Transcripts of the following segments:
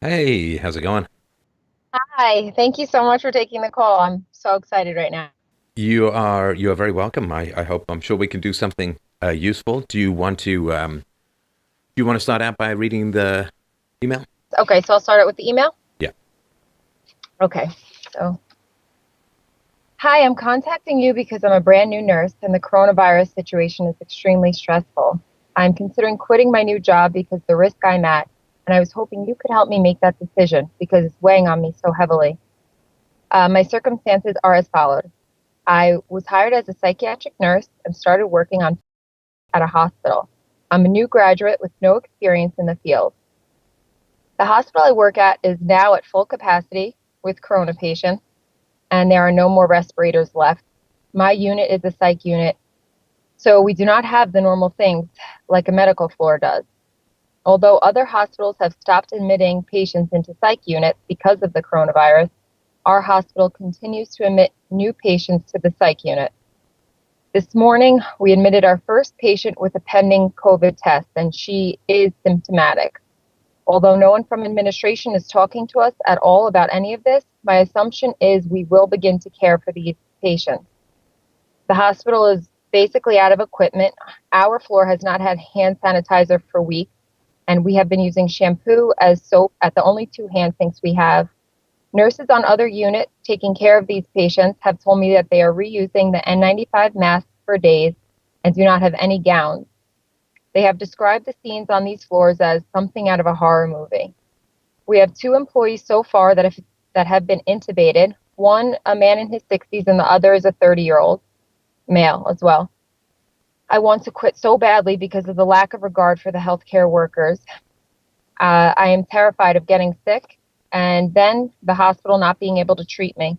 Hey, how's it going? Hi, thank you so much for taking the call. I'm so excited right now. You are very welcome. I'm sure we can do something useful. Do you want to start out by reading the email? Okay, so I'll start out with the email. Yeah. Okay, so hi, I'm contacting you because I'm a brand new nurse and the coronavirus situation is extremely stressful. I'm considering quitting my new job because the risk I'm at, and I was hoping you could help me make that decision because it's weighing on me so heavily. My circumstances are as follows. I was hired as a psychiatric nurse and started working on at a hospital. I'm a new graduate with no experience in the field. The hospital I work at is now at full capacity with corona patients, and there are no more respirators left. My unit is a psych unit, so we do not have the normal things like a medical floor does. Although other hospitals have stopped admitting patients into psych units because of the coronavirus, our hospital continues to admit new patients to the psych unit. This morning, we admitted our first patient with a pending COVID test, and she is symptomatic. Although no one from administration is talking to us at all about any of this, my assumption is we will begin to care for these patients. The hospital is basically out of equipment. Our floor has not had hand sanitizer for weeks, and we have been using shampoo as soap at the only two hand sinks we have. Nurses on other units taking care of these patients have told me that they are reusing the N95 masks for days and do not have any gowns. They have described the scenes on these floors as something out of a horror movie. We have two employees so far that have been intubated. One, a man in his 60s, and the other is a 30-year-old male as well. I want to quit so badly because of the lack of regard for the healthcare workers. I am terrified of getting sick and then the hospital not being able to treat me.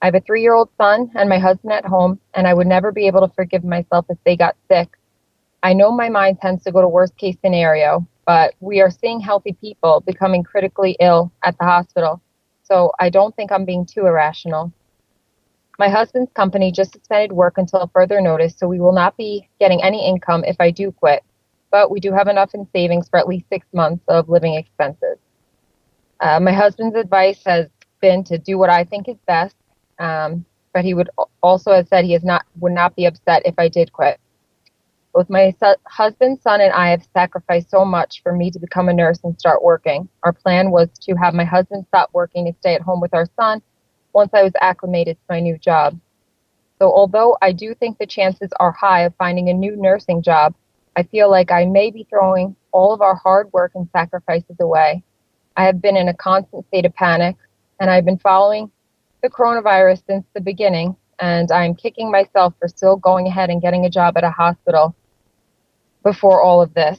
I have a 3-year-old son and my husband at home, and I would never be able to forgive myself if they got sick. I know my mind tends to go to worst case scenario, but we are seeing healthy people becoming critically ill at the hospital. So I don't think I'm being too irrational. My husband's company just suspended work until further notice, so we will not be getting any income if I do quit. But we do have enough in savings for at least 6 months of living expenses. My husband's advice has been to do what I think is best, but he would also have said he is not would not be upset if I did quit. Both my husband, son, and I have sacrificed so much for me to become a nurse and start working. Our plan was to have my husband stop working and stay at home with our son once I was acclimated to my new job. So, although I do think the chances are high of finding a new nursing job, I feel like I may be throwing all of our hard work and sacrifices away. I have been in a constant state of panic, and I've been following the coronavirus since the beginning, and I'm kicking myself for still going ahead and getting a job at a hospital before all of this.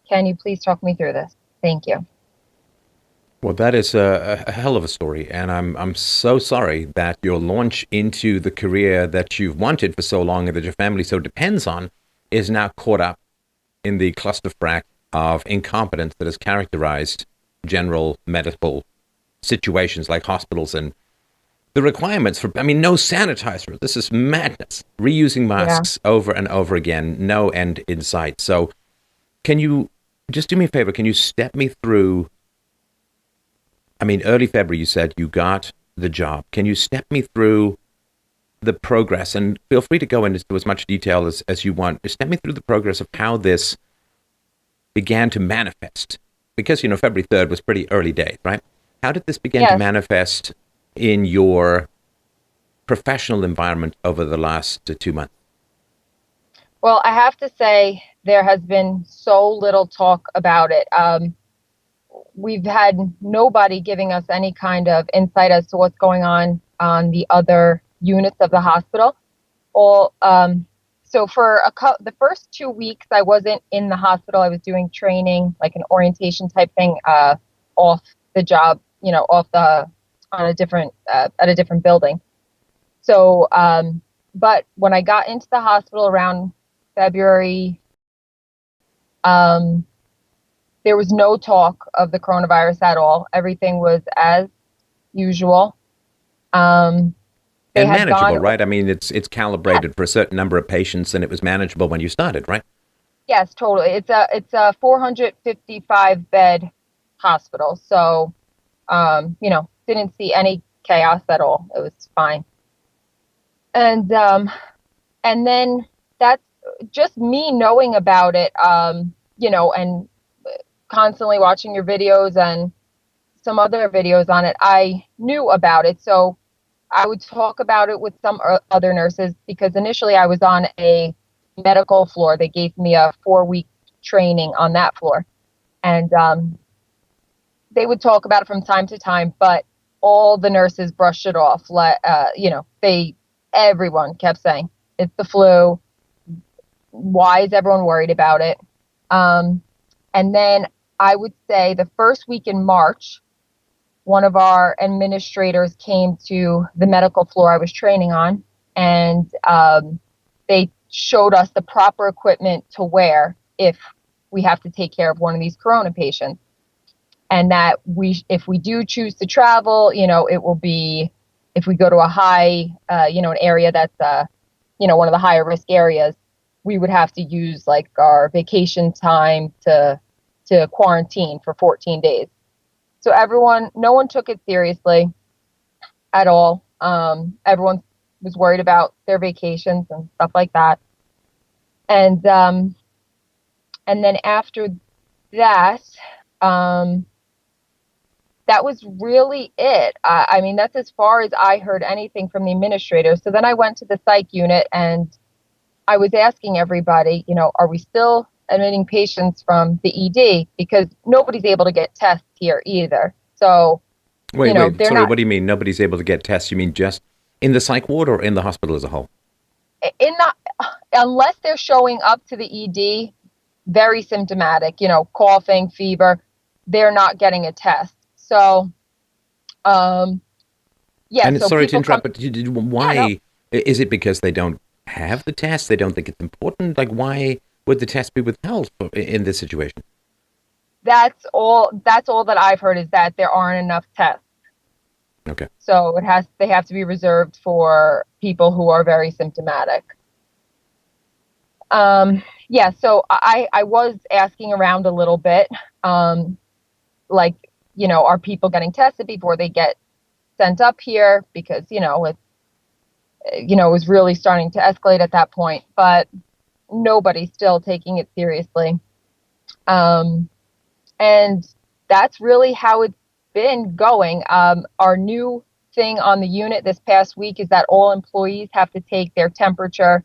Can you please talk me through this? Thank you. Well, that is a hell of a story, and I'm so sorry that your launch into the career that you've wanted for so long and that your family so depends on is now caught up in the clusterfuck of incompetence that has characterized general medical situations like hospitals and the requirements for, I mean, no sanitizer. This is madness. Reusing Yeah. masks over and over again, no end in sight. So, can you just do me a favor? Can you step me through? I mean, early February, you said you got the job. Can you step me through the progress? And feel free to go into as much detail as you want. Just step me through the progress of how this began to manifest. Because, February 3rd was pretty early days, right? How did this begin to Yes. manifest in your professional environment over the last 2 months? Well, I have to say there has been so little talk about it. We've had nobody giving us any kind of insight as to what's going on the other units of the hospital. All so for the first 2 weeks, I wasn't in the hospital. I was doing training, like an orientation type thing, off the job, off the on a different at a different building. So, but when I got into the hospital around February, um, there was no talk of the coronavirus at all. Everything was as usual. Um, they And had gone, manageable, right? I mean, it's yes, calibrated for a certain number of patients, and it was manageable when you started, right? yes, totally. It's a 455 bed hospital. So, didn't see any chaos at all. It was fine. And then that's just me knowing about it, and constantly watching your videos and some other videos on it. I knew about it. So I would talk about it with some other nurses because initially I was on a medical floor. They gave me a 4-week training on that floor. And they would talk about it from time to time, but all the nurses brushed it off. Everyone kept saying, it's the flu. Why is everyone worried about it? And then I would say the first week in March, one of our administrators came to the medical floor I was training on, and they showed us the proper equipment to wear if we have to take care of one of these corona patients. And that if we do choose to travel, it will be, if we go to a high, an area that's, one of the higher risk areas, we would have to use like our vacation time to quarantine for 14 days. So no one took it seriously at all. Everyone was worried about their vacations and stuff like that. And then after that, that was really it. I mean, that's as far as I heard anything from the administrator. So then I went to the psych unit and I was asking everybody, are we still admitting patients from the ED? Because nobody's able to get tests here either. So, wait, sorry, what do you mean nobody's able to get tests? You mean just in the psych ward or in the hospital as a whole? Unless they're showing up to the ED, very symptomatic, coughing, fever, they're not getting a test. So, yeah. And so sorry to interrupt, but why? Yeah, no. Is it because they don't have the test? They don't think it's important? Like, why would the test be withheld in this situation? That's all that I've heard is that there aren't enough tests. Okay. So they have to be reserved for people who are very symptomatic. Yeah, so I was asking around a little bit, are people getting tested before they get sent up here? Because, it was really starting to escalate at that point, but nobody's still taking it seriously. And that's really how it's been going. Our new thing on the unit this past week is that all employees have to take their temperature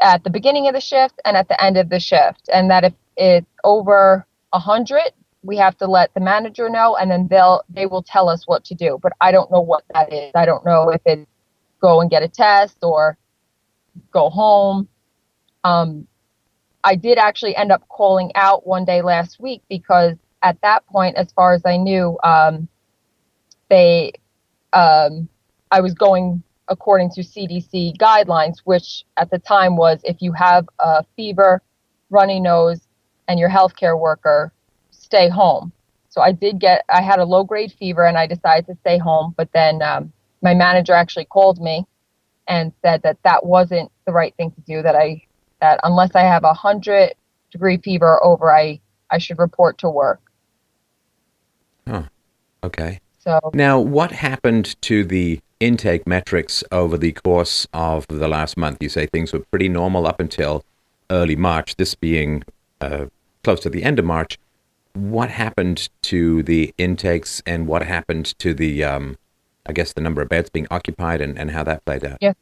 at the beginning of the shift and at the end of the shift. And that if it's over 100, we have to let the manager know, and then they will tell us what to do. But I don't know what that is. I don't know if it's go and get a test or go home. I did actually end up calling out one day last week because at that point, as far as I knew, I was going according to CDC guidelines, which at the time was if you have a fever, runny nose, and your healthcare worker, stay home. So I had a low grade fever and I decided to stay home. But then my manager actually called me and said that wasn't the right thing to do, that unless I have 100-degree fever or over, I should report to work. Oh, okay. So now, what happened to the intake metrics over the course of the last month? You say things were pretty normal up until early March, this being close to the end of March. What happened to the intakes and what happened to the, I guess, the number of beds being occupied and how that played out? Yeah.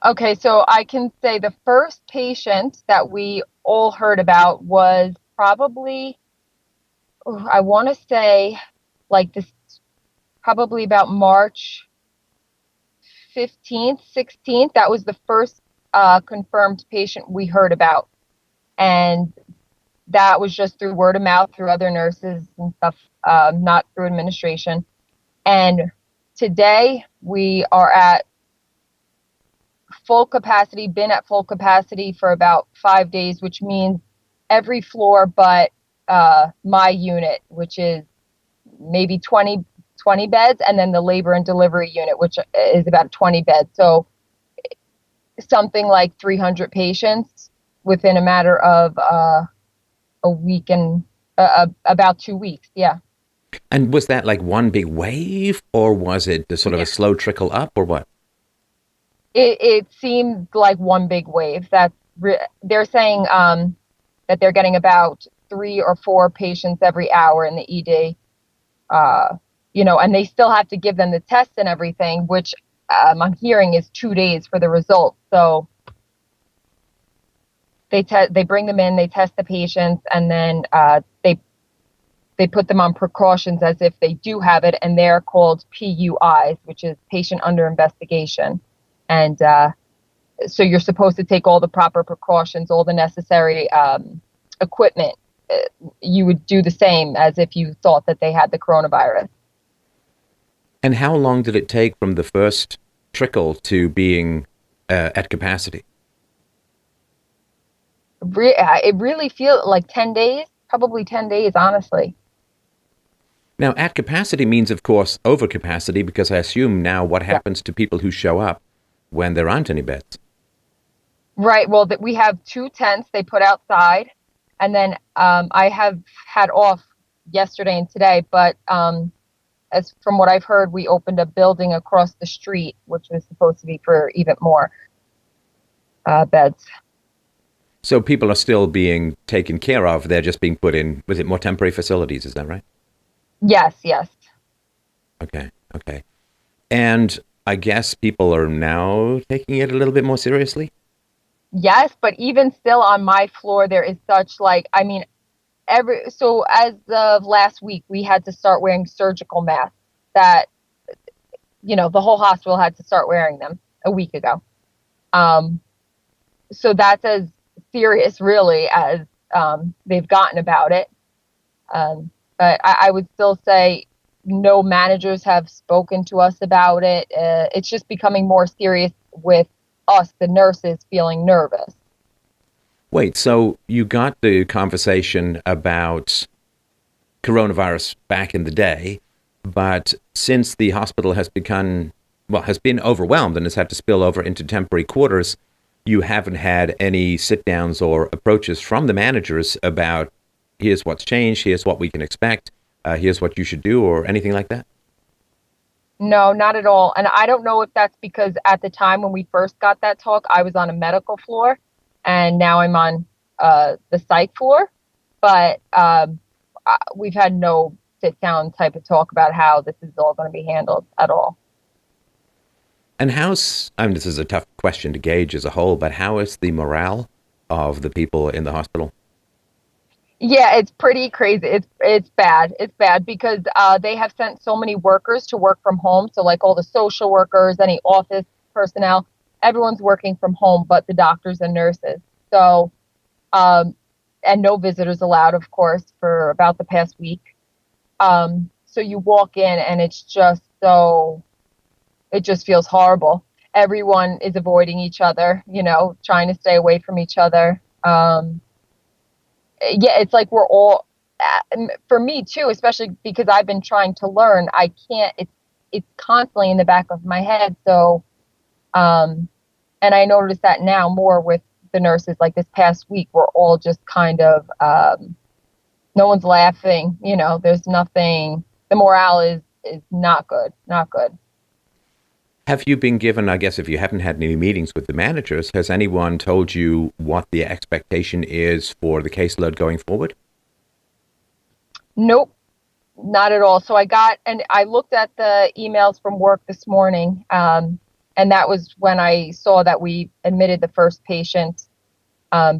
Okay, so I can say the first patient that we all heard about was probably, I want to say, like this, probably about March 15th, 16th. That was the first confirmed patient we heard about. And that was just through word of mouth, through other nurses and stuff, not through administration. And today we are at full capacity, been at full capacity for about 5 days, which means every floor but my unit, which is maybe 20 beds, and then the labor and delivery unit, which is about 20 beds. So something like 300 patients within a matter of a week and About 2 weeks. Yeah. And was that like one big wave, or was it the sort of a Yeah. slow trickle up, or what? It seemed like one big wave. They're saying that they're getting about 3 or 4 patients every hour in the ED. Uh, and they still have to give them the tests and everything, which I'm hearing is 2 days for the results. So they bring them in, they test the patients, and then they put them on precautions as if they do have it, and they're called PUIs, which is patient under investigation. And so you're supposed to take all the proper precautions, all the necessary equipment. You would do the same as if you thought that they had the coronavirus. And how long did it take from the first trickle to being at capacity? It really feels like 10 days, probably 10 days, honestly. Now, at capacity means, of course, overcapacity, because I assume now what Yeah. happens to people who show up when there aren't any beds? Right. Well, we have 2 tents they put outside, and then I have had off yesterday and today. But as from what I've heard, we opened a building across the street, which was supposed to be for even more beds. So people are still being taken care of. They're just being put in, was it more temporary facilities? Is that right? Yes, yes. Okay, okay. And I guess people are now taking it a little bit more seriously? Yes, but even still on my floor, there is such like, I mean, so as of last week, we had to start wearing surgical masks that, the whole hospital had to start wearing them a week ago. Um, so that's as serious really as they've gotten about it. But I would still say no managers have spoken to us about it. It's just becoming more serious with us, the nurses, feeling nervous. Wait, so you got the conversation about coronavirus back in the day, but since the hospital has become, well, has been overwhelmed and has had to spill over into temporary quarters, you haven't had any sit downs or approaches from the managers about here's what's changed, here's what we can expect, here's what you should do, or anything like that? No, not at all. And I don't know if that's because at the time when we first got that talk, I was on a medical floor and now I'm on the psych floor. But we've had no sit down type of talk about how this is all going to be handled at all. And I mean, this is a tough question to gauge as a whole, but how is the morale of the people in the hospital? Yeah, it's pretty crazy. It's bad. It's bad because they have sent so many workers to work from home. So like all the social workers, any office personnel, everyone's working from home, but the doctors and nurses. So um, and no visitors allowed, of course, for about the past week. So you walk in and it just feels horrible. Everyone is avoiding each other, trying to stay away from each other. Yeah, it's like we're all, for me too, especially because I've been trying to learn. I can't. It's constantly in the back of my head. So, and I notice that now more with the nurses. Like this past week, we're all just kind of, no one's laughing. There's nothing. The morale is not good. Not good. Have you been given, I guess, if you haven't had any meetings with the managers, has anyone told you what the expectation is for the caseload going forward? Nope, not at all. So I looked at the emails from work this morning, and that was when I saw that we admitted the first patient,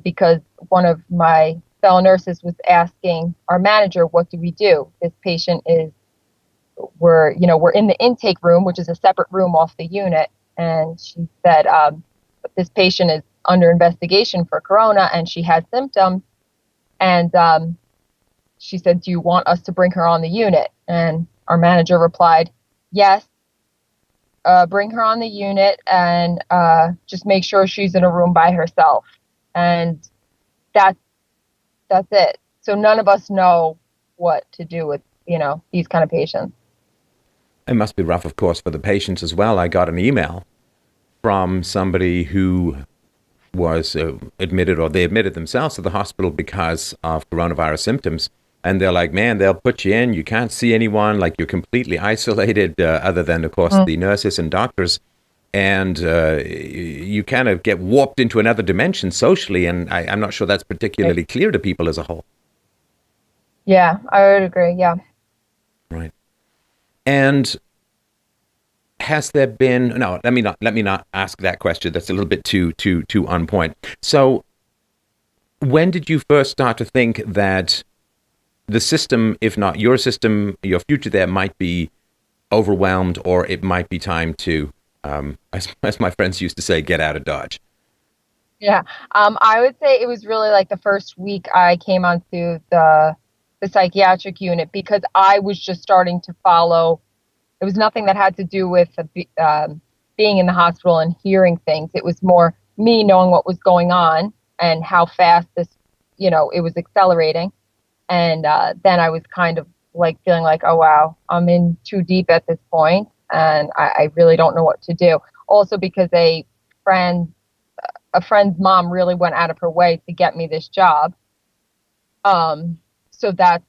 because one of my fellow nurses was asking our manager, what do we do? This patient we're in the intake room, which is a separate room off the unit. And she said, this patient is under investigation for corona and she has symptoms. And she said, do you want us to bring her on the unit? And our manager replied, yes, bring her on the unit and just make sure she's in a room by herself. And that's it. So none of us know what to do with, these kind of patients. It must be rough, of course, for the patients as well. I got an email from somebody who was admitted, or they admitted themselves to the hospital because of coronavirus symptoms. and they're like, man, they'll put you in, you can't see anyone, like you're completely isolated, other than, of course, the nurses and doctors. And you kind of get warped into another dimension socially, and I'm not sure that's particularly clear to people as a whole. Yeah, I would agree. Yeah. Right. And has there been, no, let me not ask that question. That's a little bit too on point. So when did you first start to think that the system, if not your system, your future there might be overwhelmed, or it might be time to, as my friends used to say, get out of Dodge? Yeah. I would say it was really like the first week I came onto the psychiatric unit, because I was just starting to follow. It was nothing that had to do with being in the hospital and hearing things. It was more me knowing what was going on and how fast this, it was accelerating. And then I was kind of like feeling like, oh, wow, I'm in too deep at this point, and I really don't know what to do. Also because a friend's mom really went out of her way to get me this job. So that's,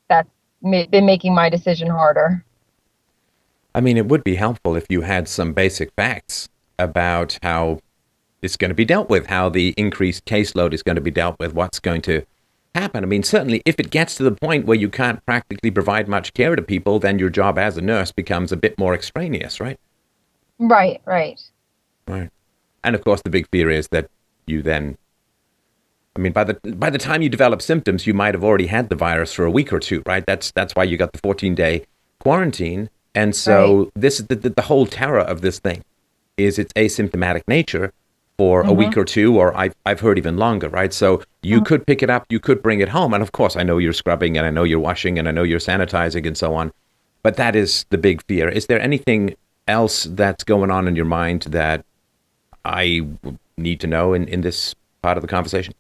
that's been making my decision harder. I mean, it would be helpful if you had some basic facts about how it's going to be dealt with, how the increased caseload is going to be dealt with, what's going to happen. I mean, certainly if it gets to the point where you can't practically provide much care to people, then your job as a nurse becomes a bit more extraneous, right? Right. Right. And of course, the big fear is that you then, I mean, by the time you develop symptoms, you might have already had the virus for a week or two, right? That's why you got the 14-day quarantine. And so this is the whole terror of this thing is its asymptomatic nature for a week or two, or I've heard even longer, right? So you could pick it up, you could bring it home. And of course, I know you're scrubbing, and I know you're washing, and I know you're sanitizing and so on. But that is the big fear. Is there anything else that's going on in your mind that I need to know in this part of the conversation?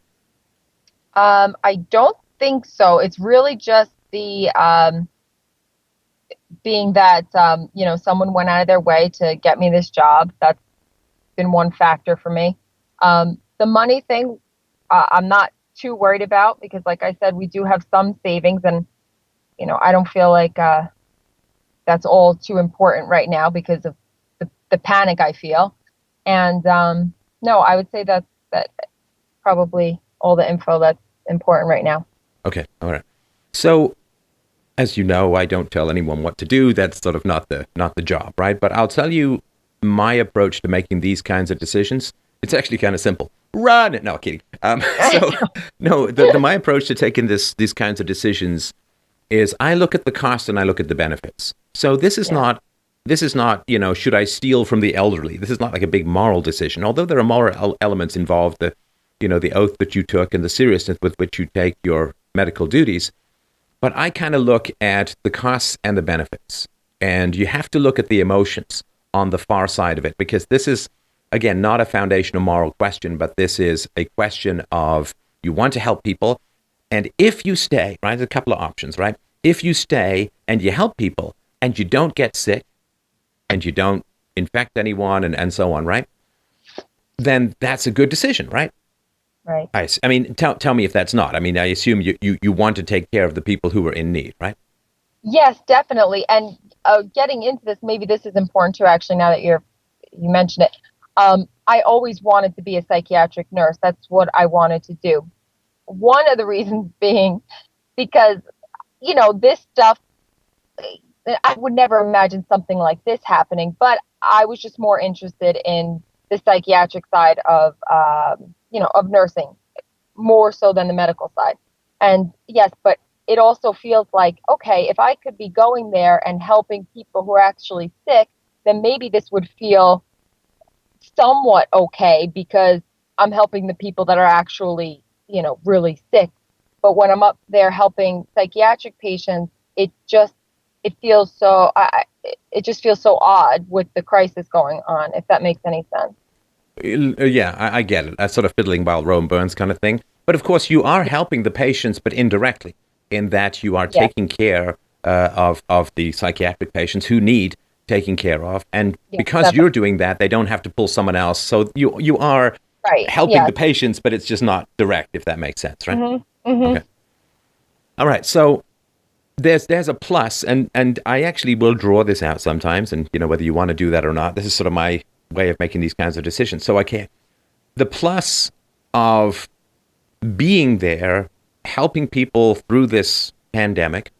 I don't think so. It's really just the being that someone went out of their way to get me this job. That's been one factor for me. The money thing, I'm not too worried about, because like I said, we do have some savings, and I don't feel like that's all too important right now because of the panic I feel. And no, I would say that probably all the info that's important right now. Okay, all right. So, as you know, I don't tell anyone what to do. That's sort of not the job, right? But I'll tell you my approach to making these kinds of decisions. It's actually kind of simple. Run! No, kidding. My approach to taking these kinds of decisions is I look at the cost and I look at the benefits. So this is not, should I steal from the elderly? This is not like a big moral decision, although there are moral elements involved, the oath that you took and the seriousness with which you take your medical duties. But I kind of look at the costs and the benefits. And you have to look at the emotions on the far side of it, because this is, again, not a foundational moral question, but this is a question of you want to help people. And if you stay, right, there's a couple of options, right? If you stay and you help people and you don't get sick and you don't infect anyone and so on, right? Then that's a good decision, right? Right. I mean, tell me if that's not. I mean, I assume you want to take care of the people who are in need, right? Yes, definitely. And getting into this, maybe this is important too, actually, now that you mentioned it. I always wanted to be a psychiatric nurse. That's what I wanted to do. One of the reasons being because, this stuff, I would never imagine something like this happening, but I was just more interested in the psychiatric side of nursing, more so than the medical side. And yes, but it also feels like, okay, if I could be going there and helping people who are actually sick, then maybe this would feel somewhat okay, because I'm helping the people that are actually, really sick. But when I'm up there helping psychiatric patients, it just feels so odd with the crisis going on, if that makes any sense. Yeah, I get it. That's sort of fiddling while Rome burns kind of thing. But of course, you are helping the patients, but indirectly, in that you are taking care of the psychiatric patients who need taking care of. And because you're doing that, they don't have to pull someone else. So you are helping the patients, but it's just not direct, if that makes sense, right? Mm-hmm. Mm-hmm. Okay. All right. So there's a plus, and I actually will draw this out sometimes, and whether you want to do that or not, this is sort of my way of making these kinds of decisions. So I can the plus of being there, helping people through this pandemic,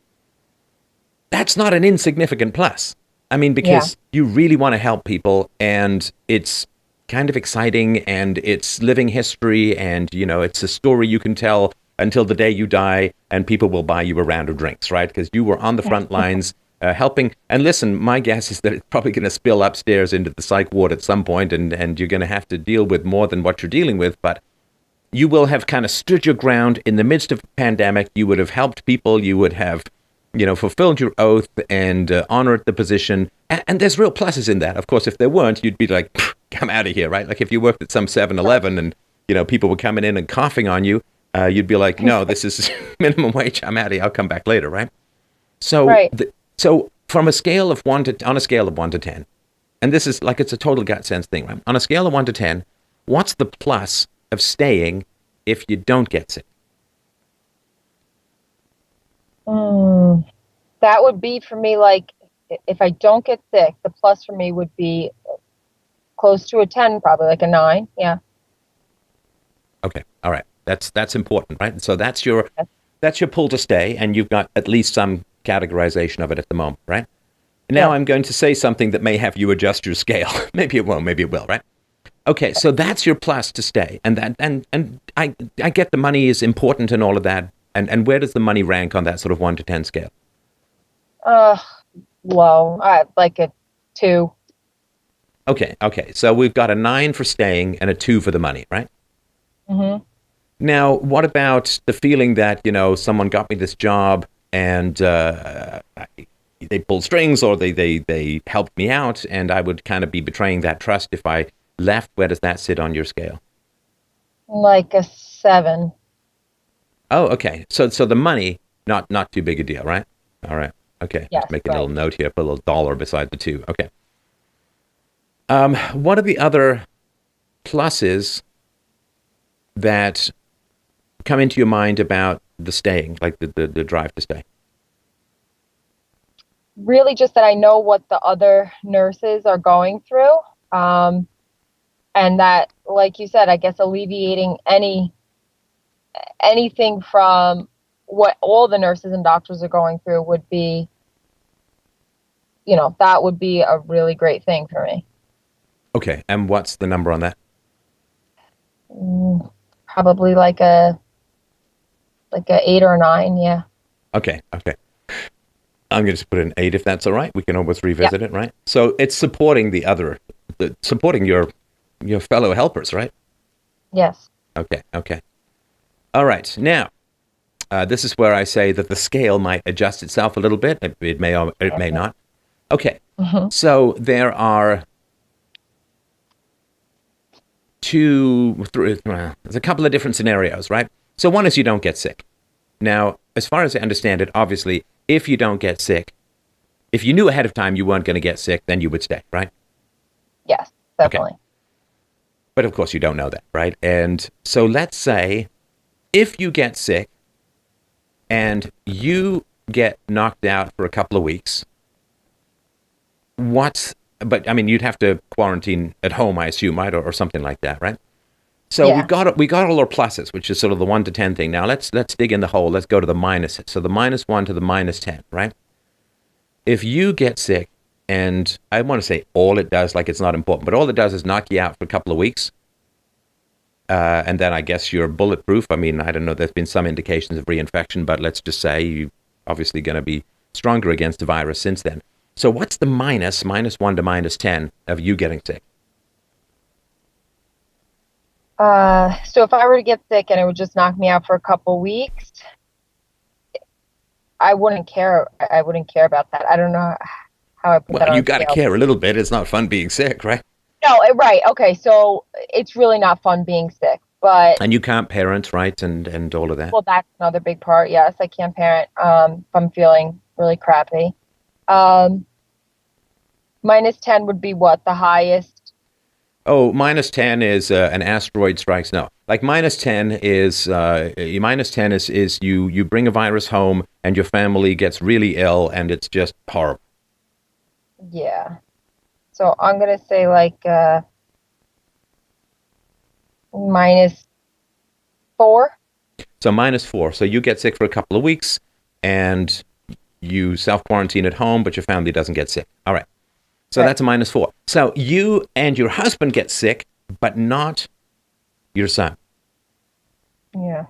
that's not an insignificant plus. I mean, Yeah. because you really want to help people, and it's kind of exciting, and it's living history, and it's a story you can tell until the day you die, and people will buy you a round of drinks, right? Because you were on the front lines helping. And listen, my guess is that it's probably going to spill upstairs into the psych ward at some point, and you're going to have to deal with more than what you're dealing with, but you will have kind of stood your ground in the midst of a pandemic. You would have helped people. You would have, fulfilled your oath and honored the position. And there's real pluses in that. Of course, if there weren't, you'd be like, come out of here, right? Like if you worked at some 7-Eleven and, people were coming in and coughing on you, you'd be like, no, this is minimum wage. I'm out of here. I'll come back later, right? So, Right. so from a scale of on a scale of 1 to 10, and this is like, it's a total gut sense thing, right? On a scale of 1 to 10, what's the plus of staying if you don't get sick? That would be for me, like, if I don't get sick, the plus for me would be close to a 10, probably like a 9. Yeah. Okay. All right. That's important, right? So that's your pull to stay, and you've got at least some categorization of it at the moment, right? Now Yeah. I'm going to say something that may have you adjust your scale. Maybe it won't, maybe it will, right? Okay, so that's your plus to stay. And I get the money is important and all of that. And where does the money rank on that sort of 1 to 10 scale? Uh, Low. Like a 2. Okay. So we've got a 9 for staying and a 2 for the money, right? Mm-hmm. Now, what about the feeling that, someone got me this job and they pulled strings, or they helped me out, and I would kind of be betraying that trust if I left? Where does that sit on your scale? Like a 7. Oh, okay. So the money, not too big a deal, right? All right. Okay. Yes, Just make a right. little note here, put a little dollar beside the 2. Okay. What are the other pluses that come into your mind about the staying, like the drive to stay? Really just that I know what the other nurses are going through. And that, like you said, I guess alleviating anything from what all the nurses and doctors are going through would be, that would be a really great thing for me. Okay. And what's the number on that? Probably like a 8 or a 9. Yeah. Okay. I'm going to just put an 8 if that's all right. We can always Yeah. revisit it, right? So it's supporting supporting your fellow helpers, right? Yes. Okay. All right. Now, this is where I say that the scale might adjust itself a little bit. It may or it may not. Okay. Hmm. So there are there's a couple of different scenarios, right? So one is you don't get sick. Now, as far as I understand it, obviously, if you don't get sick, if you knew ahead of time you weren't going to get sick, then you would stay, right? Yes, Okay. definitely. But of course, you don't know that, right? And so let's say if you get sick and you get knocked out for a couple of weeks, but I mean, you'd have to quarantine at home, I assume, right? Or something like that, right? So Yeah. we got all our pluses, which is sort of the 1 to 10 thing. Now let's dig in the hole. Let's go to the minuses. So the -1 to the -10, right? If you get sick, and I want to say all it does, like it's not important, but all it does is knock you out for a couple of weeks, and then I guess you're bulletproof. I mean, I don't know. There's been some indications of reinfection, but let's just say you're obviously going to be stronger against the virus since then. So what's the -1 to -10 of you getting sick? So if I were to get sick and it would just knock me out for a couple weeks, I wouldn't care. I wouldn't care about that. I don't know how I put that Well, on you a got to scale. care a little bit. It's not fun being sick, right? No, right. Okay, so it's really not fun being sick, but And you can't parent, right? And all of that. well, that's another big part. Yes, I can't parent if I'm feeling really crappy. Um, -10 would be what the highest. Oh, minus 10 is an asteroid strikes. No, like minus 10 is you bring a virus home and your family gets really ill and it's just horrible. Yeah. So I'm gonna say like -4. So minus 4. So you get sick for a couple of weeks and you self quarantine at home, but your family doesn't get sick. All right. So Right. that's a minus 4. So you and your husband get sick, but not your son. Yeah.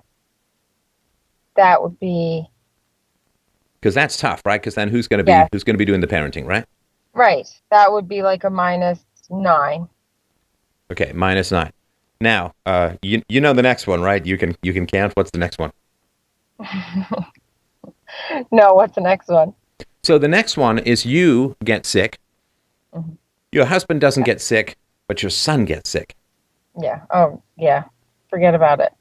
That would be, Because that's tough, right? Because then yeah, who's going to be doing the parenting, right? right. That would be like a -9. Okay, minus 9. Now, you know the next one, right? You can count. What's the next one? No, what's the next one? So the next one is you get sick. Mhm. Your husband doesn't get sick, but your son gets sick. Yeah. Oh, yeah. Forget about it.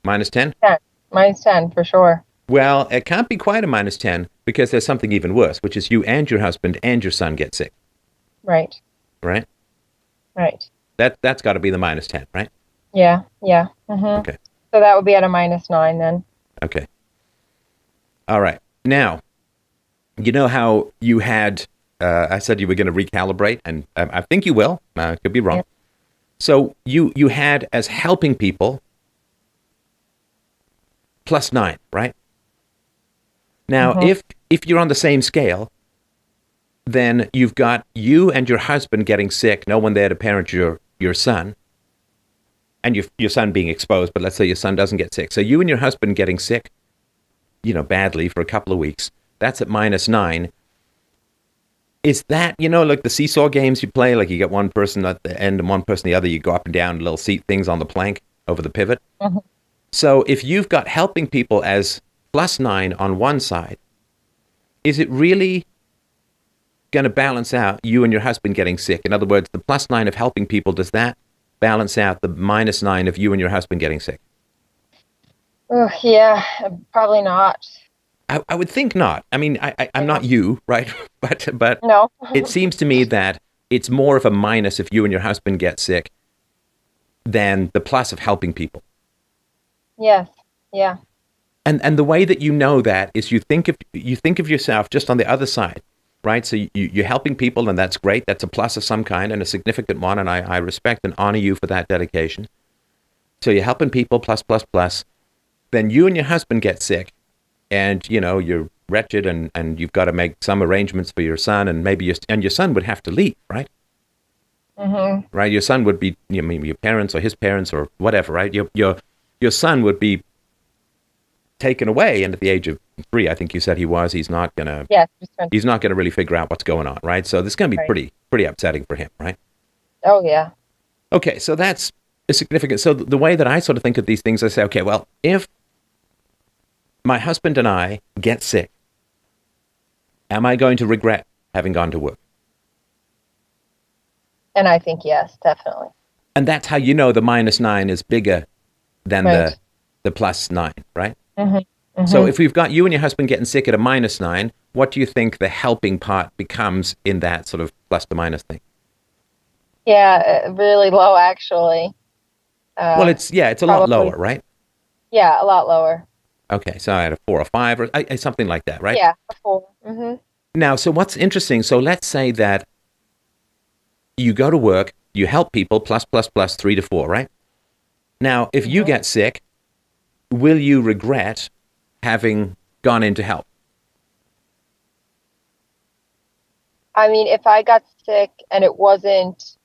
Minus 10? 10. -10 for sure. Well, it can't be quite a minus 10 because there's something even worse, which is you and your husband and your son get sick, Right. right? Right. That's got to be the minus 10, right? Yeah. Yeah. Okay. So that would be at a -9 then. Okay. All right. Now, you know how you had, I said you were going to recalibrate, and I think you will. I could be wrong. Yeah. So you had as helping people +9, right? Now, Mhm. if you're on the same scale, then you've got you and your husband getting sick, no one there to parent your son, and your son being exposed, but let's say your son doesn't get sick. So you and your husband getting sick, badly for a couple of weeks. That's at -9. Is that, like the seesaw games you play, like you get one person at the end and one person the other, you go up and down little seat things on the plank over the pivot? Mhm. So if you've got helping people as +9 on one side, is it really going to balance out you and your husband getting sick? In other words, the +9 of helping people, does that balance out the -9 of you and your husband getting sick? Oh, yeah. Probably not. I would think not. I mean, I'm Yeah. not you, right? But No. it seems to me that it's more of a minus if you and your husband get sick than the plus of helping people. Yes. Yeah. And the way that you know that is you think of yourself just on the other side, right? So you're helping people, and that's great. That's a plus of some kind and a significant one, and I respect and honor you for that dedication. So you're helping people, plus, plus, plus. Then you and your husband get sick, and you're wretched, and you've got to make some arrangements for your son, and maybe your son would have to leave, right? Mhm. Right? Your son would be, maybe your parents or his parents or whatever, right? Your son would be taken away, and at the age of 3, I think you said he was. He's not gonna Yes. Just went. he's not gonna really figure out what's going on, right? So this is gonna be Right. pretty upsetting for him, right? Oh, yeah. Okay, so that's a significant. So the way that I sort of think of these things, I say, okay, well, if my husband and I get sick, am I going to regret having gone to work? And I think yes, definitely. And that's how you know the -9 is bigger than Right. the +9, right? Mhm. So Mhm. if we've got you and your husband getting sick at a -9, what do you think the helping part becomes in that sort of plus to minus thing? Yeah, really low actually. Well, Uh, it's a lot Probably. lower, right? Yeah, a lot lower. Okay, so I had a 4 or 5 or something like that, right? Yeah, a 4. Mhm. Now, so what's interesting? So let's say that you go to work, you help people, plus plus plus 3 to 4, right? Now, if you Mhm. get sick, will you regret having gone in to help? I mean, if I got sick and it wasn't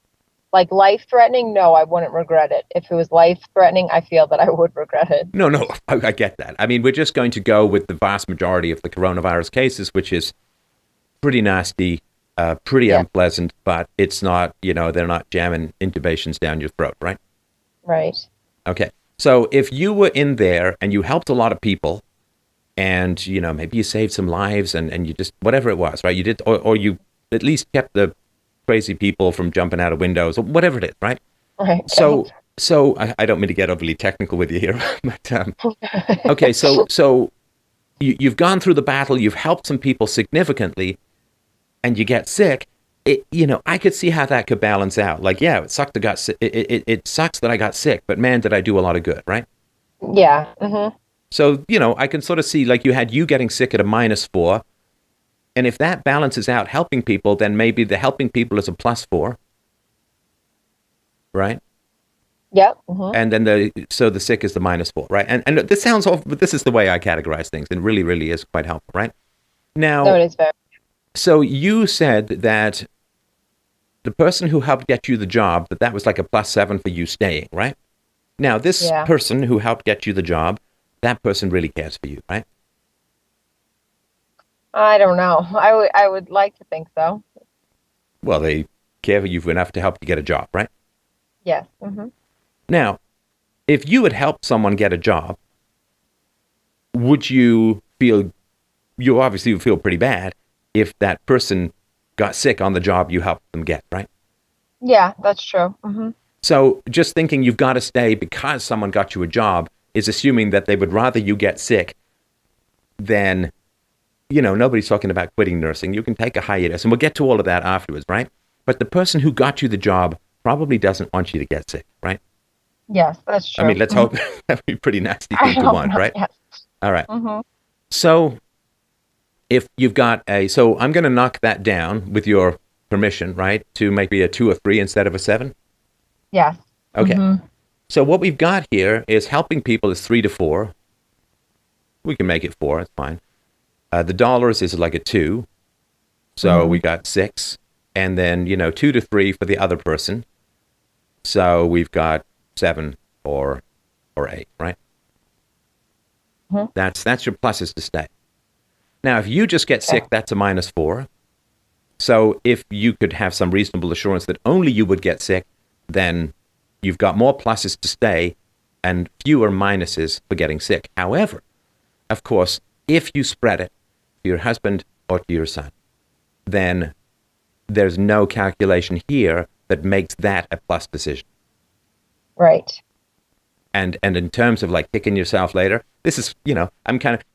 like life-threatening, no, I wouldn't regret it. If it was life-threatening, I feel that I would regret it. No, no, I get that. I mean, we're just going to go with the vast majority of the coronavirus cases, which is pretty nasty, pretty Yeah, unpleasant, but it's not, they're not jamming intubations down your throat, right? right. Okay. So if you were in there and you helped a lot of people and, maybe you saved some lives and you just, whatever it was, right? You did, or you at least kept the crazy people from jumping out of windows or whatever it is, right? Right. So, so I don't mean to get overly technical with you here, but, okay. So you've gone through the battle, you've helped some people significantly and you get sick. I could see how that could balance out. Like, yeah, it sucked. It sucks that I got sick, but man, did I do a lot of good, right? Yeah. Mm-hmm. So, I can sort of see like you getting sick at a -4. And if that balances out helping people, then maybe the helping people is a +4, right? Yep. Mm-hmm. And then the sick is the -4, right? And this sounds awful, but this is the way I categorize things, and really, really is quite helpful, right? No, Now, it is very. so you said that the person who helped get you the job, that was like a +7 for you staying, right? Now, this Yeah. person who helped get you the job, that person really cares for you, right? I don't know. I would like to think so. Well, they care for you enough to help you get a job, right? Yes. Mm-hmm. Now, if you had helped someone get a job, would you obviously would feel pretty bad if that person got sick on the job you helped them get, right? Yeah, that's true. Mm-hmm. So just thinking you've got to stay because someone got you a job is assuming that they would rather you get sick than, nobody's talking about quitting nursing. You can take a hiatus, and we'll get to all of that afterwards, right? But the person who got you the job probably doesn't want you to get sick, right? Yes, that's true. I mean, let's hope. That would be a pretty nasty thing to want, right? Yes. All right. Mm-hmm. So if you've got so I'm going to knock that down with your permission, right? To maybe a 2 or 3 instead of a 7. Yes. Okay. Mm-hmm. So what we've got here is helping people is 3 to 4. We can make it 4. It's fine. The dollars is like a 2. So we got 6. And then, 2 to 3 for the other person. So we've got 7 or 8, right? Mm-hmm. That's your pluses to stay. Now, if you just get sick, that's a -4. So if you could have some reasonable assurance that only you would get sick, then you've got more pluses to stay and fewer minuses for getting sick. However, of course, if you spread it to your husband or to your son, then there's no calculation here that makes that a plus decision. Right. And in terms of like kicking yourself later, this is,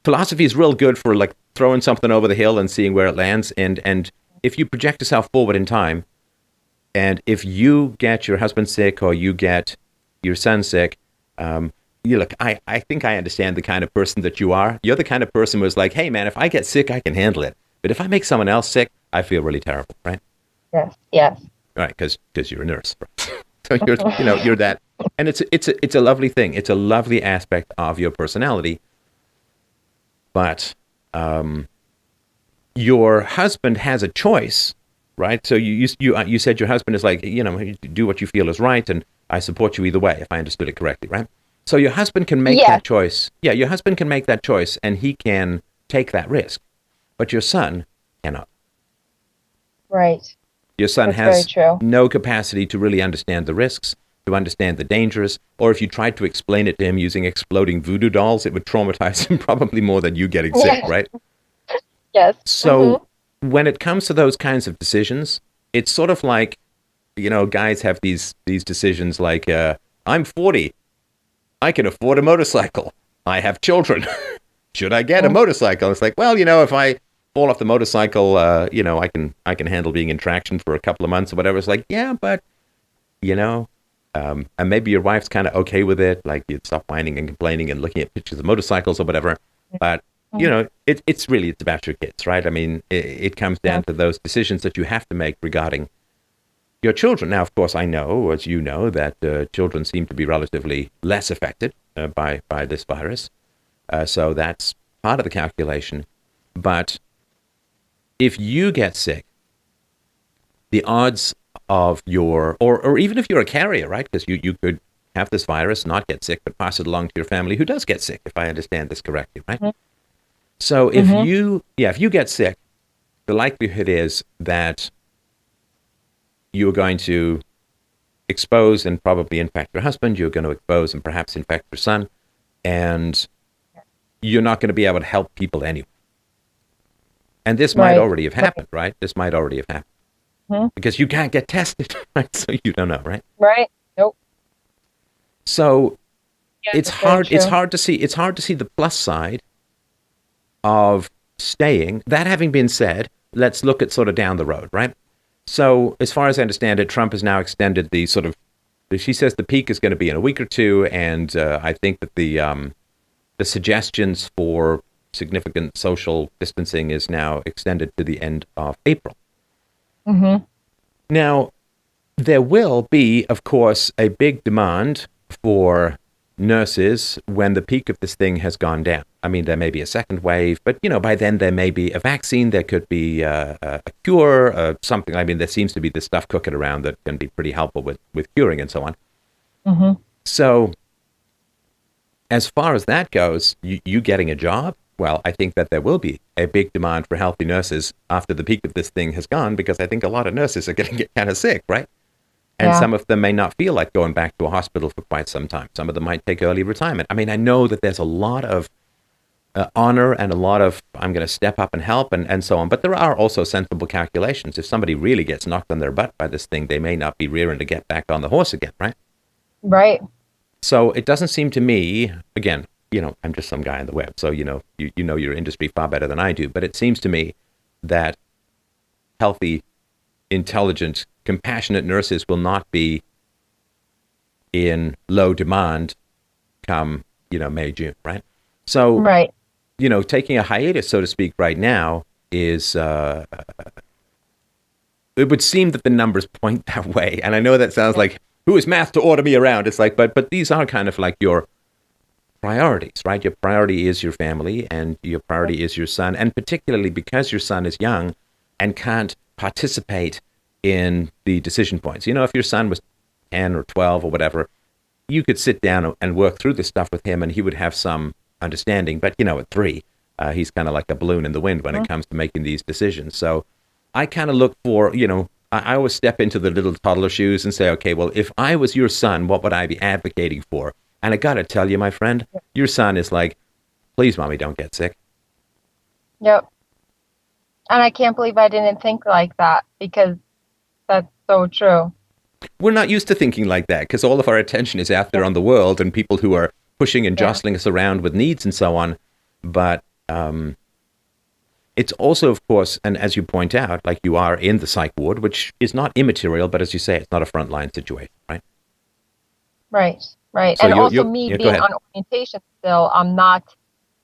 philosophy is real good for like throwing something over the hill and seeing where it lands. And if you project yourself forward in time, and if you get your husband sick or you get your son sick, I think I understand the kind of person that you are. You're the kind of person who's like, hey man, if I get sick, I can handle it. But if I make someone else sick, I feel really terrible, right? Yes. Yes. Right, because you're a nurse. Right? So you're that, and it's a lovely thing. It's a lovely aspect of your personality. But your husband has a choice, right? So you said your husband is like, do what you feel is right, and I support you either way, if I understood it correctly, right? So your husband can make that choice. Yeah, your husband can make that choice, and he can take that risk. But your son cannot. Right. Your son That's has no capacity to really understand the risks, to understand the dangers, or if you tried to explain it to him using exploding voodoo dolls, it would traumatize him probably more than you getting sick, right? Yes. So when it comes to those kinds of decisions, it's sort of like, guys have these decisions like, I'm 40. I can afford a motorcycle. I have children. Should I get a motorcycle? It's like, well, if I fall off the motorcycle, I can handle being in traction for a couple of months or whatever. It's like, yeah, but, and maybe your wife's kind of okay with it. Like you'd stop whining and complaining and looking at pictures of motorcycles or whatever. But, it's about your kids, right? I mean, it comes down to those decisions that you have to make regarding your children. Now, of course, I know, as you know, that children seem to be relatively less affected by this virus. So that's part of the calculation. But if you get sick, the odds of or even if you're a carrier, right? Because you could have this virus, not get sick, but pass it along to your family who does get sick, if I understand this correctly, right? Mm-hmm. So if you get sick, the likelihood is that you're going to expose and probably infect your husband. You're going to expose and perhaps infect your son. And you're not going to be able to help people anyway. And this might already have happened, right? This might already have happened. Because you can't get tested, right? So you don't know, right? Right. Nope. So it's hard to see the plus side of staying. That having been said, let's look at sort of down the road, right? So as far as I understand it, Trump has now extended the sort of, she says the peak is going to be in a week or two, and I think that the suggestions for significant social distancing is now extended to the end of April. Mm-hmm. Now, there will be, of course, a big demand for nurses when the peak of this thing has gone down. I mean, there may be a second wave, but, by then there may be a vaccine, there could be a cure, something. I mean, there seems to be this stuff cooking around that can be pretty helpful with curing and so on. Mm-hmm. So as far as that goes, you getting a job, well, I think that there will be a big demand for healthy nurses after the peak of this thing has gone, because I think a lot of nurses are going to get kind of sick, right? And some of them may not feel like going back to a hospital for quite some time. Some of them might take early retirement. I mean, I know that there's a lot of honor and a lot of, I'm going to step up and help and so on. But there are also sensible calculations. If somebody really gets knocked on their butt by this thing, they may not be rearing to get back on the horse again, right? Right. So it doesn't seem to me, again, I'm just some guy on the web, so you know your industry far better than I do, but it seems to me that healthy, intelligent, compassionate nurses will not be in low demand come, May, June, right? So, right. Taking a hiatus, so to speak, right now is, it would seem that the numbers point that way. And I know that sounds like, who is math to order me around? It's like, but these are kind of like your priorities, right? Your priority is your family, and your priority is your son. And particularly because your son is young and can't participate in the decision points. If your son was 10 or 12 or whatever, you could sit down and work through this stuff with him, and he would have some understanding. But, at 3, he's kind of like a balloon in the wind when it comes to making these decisions. So I kind of look for, I always step into the little toddler shoes and say, okay, well, if I was your son, what would I be advocating for? And I got to tell you, my friend, your son is like, please, mommy, don't get sick. Yep. And I can't believe I didn't think like that, because that's so true. We're not used to thinking like that because all of our attention is out there on the world and people who are pushing and jostling us around with needs and so on. But it's also, of course, and as you point out, like you are in the psych ward, which is not immaterial, but as you say, it's not a frontline situation, right? Right, right. So and also me being on orientation still, I'm not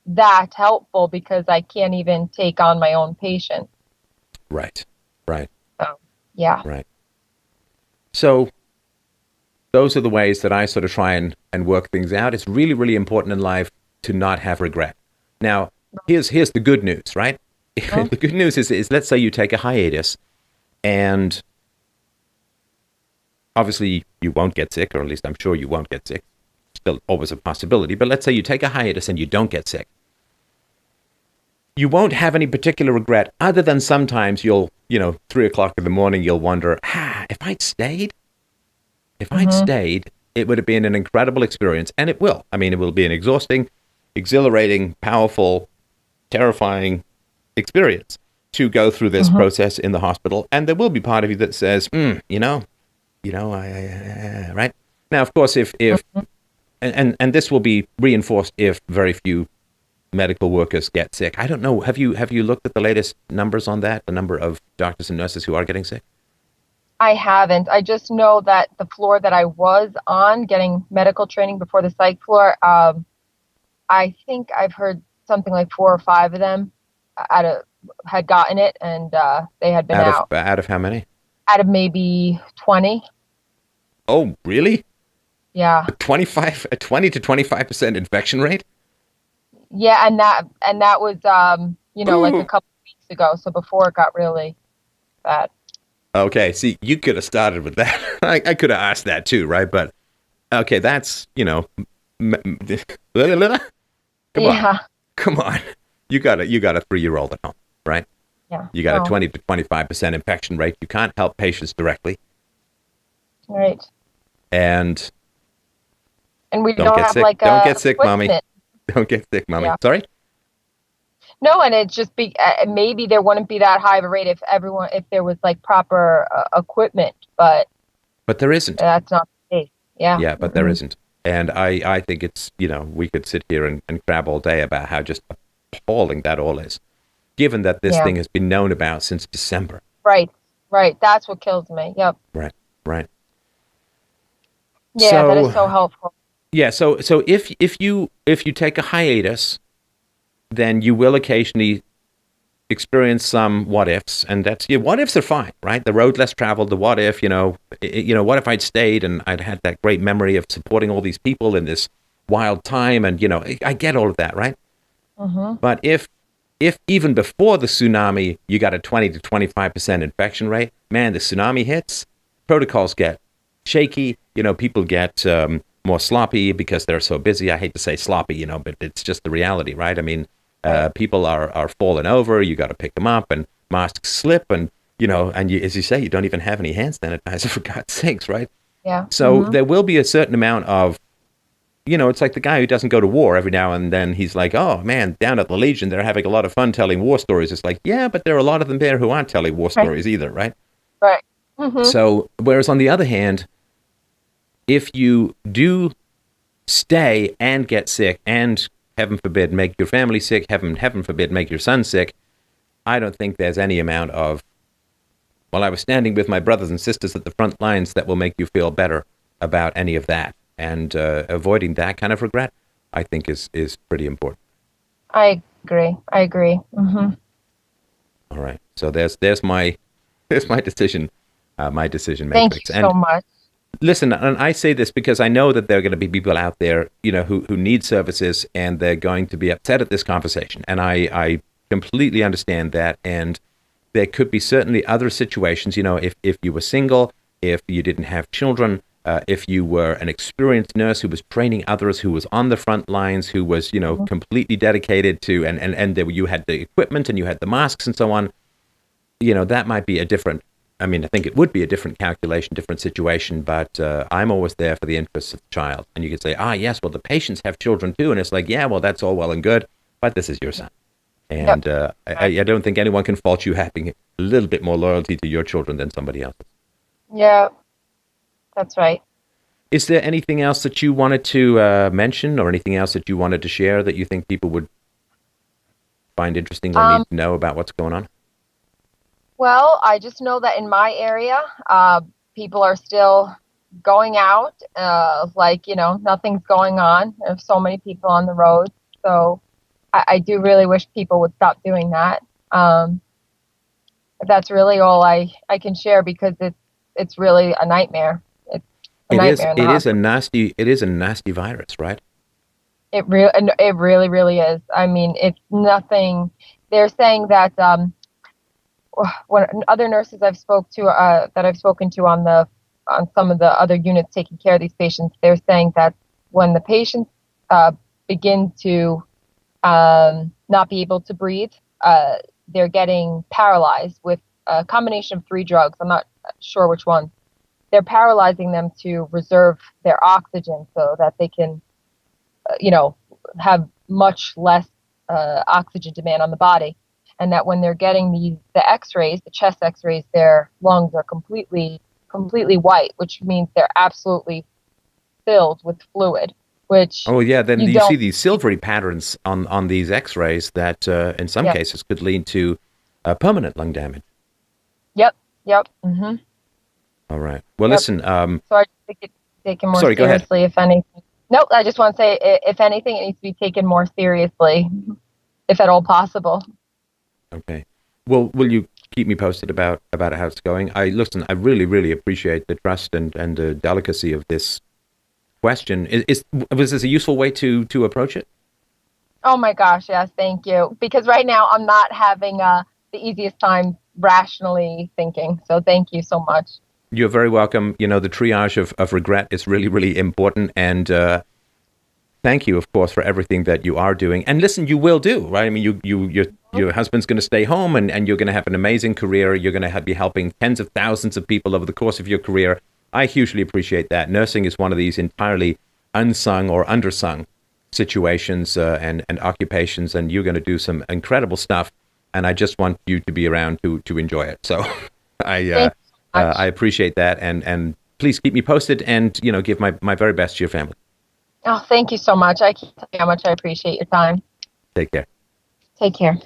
that helpful because I can't even take on my own patient. Right. So, yeah. Right. So those are the ways that I sort of try and work things out. It's really, really important in life to not have regret. Now, here's the good news, right? The good news is let's say you take a hiatus, and obviously you won't get sick, or at least I'm sure you won't get sick. Still always a possibility, but let's say you take a hiatus and you don't get sick. You won't have any particular regret, other than sometimes you'll, 3 o'clock in the morning, you'll wonder, if I'd stayed, it would have been an incredible experience. And it will. I mean, it will be an exhausting, exhilarating, powerful, terrifying experience to go through this process in the hospital. And there will be part of you that says, right? Now, of course, if and this will be reinforced if very few medical workers get sick. I don't know. Have you looked at the latest numbers on that? The number of doctors and nurses who are getting sick? I haven't. I just know that the floor that I was on getting medical training before the psych floor, I think I've heard something like 4 or 5 of them had gotten it, and they had been out. Out of how many? Out of maybe 20. Oh, really? Yeah. A 20 to 25% infection rate? Yeah, and that was like a couple of weeks ago, so before it got really bad. Okay, see, you could have started with that. I could have asked that too, right? But okay, that's come on. You got a 3-year-old at home, right? Yeah. You got a 20 to 25% infection rate. You can't help patients directly. Right. And we don't have sick. Don't get sick, mommy. Don't get sick, mommy. Yeah. Sorry? No, and it's just maybe there wouldn't be that high of a rate if there was like proper equipment, but there isn't. That's not the case. Yeah. Yeah, but there isn't. And I think it's, we could sit here and crab all day about how just appalling that all is, given that this thing has been known about since December. Right. Right. That's what kills me. Yep. Right. Right. Yeah, that is So so helpful. yeah, so if you take a hiatus, then you will occasionally experience some what ifs, and that's yeah, what ifs are fine, right? The road less traveled, the what if, what if I'd stayed and I'd had that great memory of supporting all these people in this wild time, and I get all of that, right? Mm-hmm. But if even before the tsunami you got a 20 to 25% infection rate, man, the tsunami hits, protocols get shaky. People get more sloppy because they're so busy. I hate to say sloppy, but it's just the reality, right? I mean, Right. people are falling over. You got to pick them up, and masks slip, and as you say, you don't even have any hand sanitizer for God's sakes, right? Yeah. So Mm-hmm. there will be a certain amount of it's like the guy who doesn't go to war every now and then. He's like, oh man, down at the Legion, they're having a lot of fun telling war stories. It's like, yeah, but there are a lot of them there who aren't telling war Right. stories either, right? Right. Mm-hmm. So, whereas on the other hand, if you do stay and get sick and heaven forbid make your family sick, heaven forbid make your son sick, I don't think there's any amount of, well, I was standing with my brothers and sisters at the front lines that will make you feel better about any of that. And avoiding that kind of regret, I think is pretty important. I agree. I agree. Mm-hmm. All right. So there's my there's my decision Thank you matrix. so And much. listen, and I say this because I know that there are going to be people out there, who need services, and they're going to be upset at this conversation. And I completely understand that. And there could be certainly other situations, if you were single, if you didn't have children, if you were an experienced nurse who was training others, who was on the front lines, who was, Mhm. completely dedicated to, and there, you had the equipment and you had the masks and so on, that might be a different, I mean, I think it would be a different calculation, different situation, but I'm always there for the interests of the child. And you could say, yes, well, the patients have children too. And it's like, yeah, well, that's all well and good, but this is your son. Yep. And I don't think anyone can fault you having a little bit more loyalty to your children than somebody else's. Yeah, that's right. Is there anything else that you wanted to mention, or anything else that you wanted to share that you think people would find interesting or need Um, to know about what's going on? well, I just know that in my area, people are still going out, like, nothing's going on. There's so many people on the road. So I do really wish people would stop doing that. Um, that's really all I can share because it's really a nightmare. It's a It is. nightmare in the It is a hospital. nasty. It is a nasty virus, right? It really, really is. I mean, it's nothing. They're saying that when other nurses that I've spoken to on some of the other units taking care of these patients, they're saying that when the patients uh, begin to not be able to breathe, they're getting paralyzed with a combination of three drugs. I'm not sure which one. They're paralyzing them to reserve their oxygen so that they can, you know, have much less oxygen demand on the body. And that when they're getting the X-rays, the chest X-rays, their lungs are completely white, which means they're absolutely filled with fluid, which Oh yeah. Then you you see don't. these silvery patterns on these X-rays that, in some Yeah. cases, could lead to permanent lung damage. Yep. Yep. Hmm. All right. Well, Yep. listen. So I just think it's taken more Sorry. Go ahead. seriously, if anything. Nope. I just want to say, if anything, it needs to be taken more seriously, if at all possible. Okay. Well, will you keep me posted about how it's going? I listen. I really, really appreciate the trust and the delicacy of this question. Was this a useful way to approach it? Oh my gosh, yes, thank you. Because right now I'm not having the easiest time rationally thinking. So thank you so much. You're very welcome. The triage of regret is really, really important. And thank you, of course, for everything that you are doing. And listen, you will do, right? I mean, your husband's going to stay home, and you're going to have an amazing career. You're going to be helping tens of thousands of people over the course of your career. I hugely appreciate that. Nursing is one of these entirely unsung or undersung situations and occupations, and you're going to do some incredible stuff. And I just want you to be around to enjoy it. So I uh, Thank you so I much. appreciate that, and please keep me posted, and give my very best to your family. Oh, thank you so much. I can't tell you how much I appreciate your time. Take care. Take care.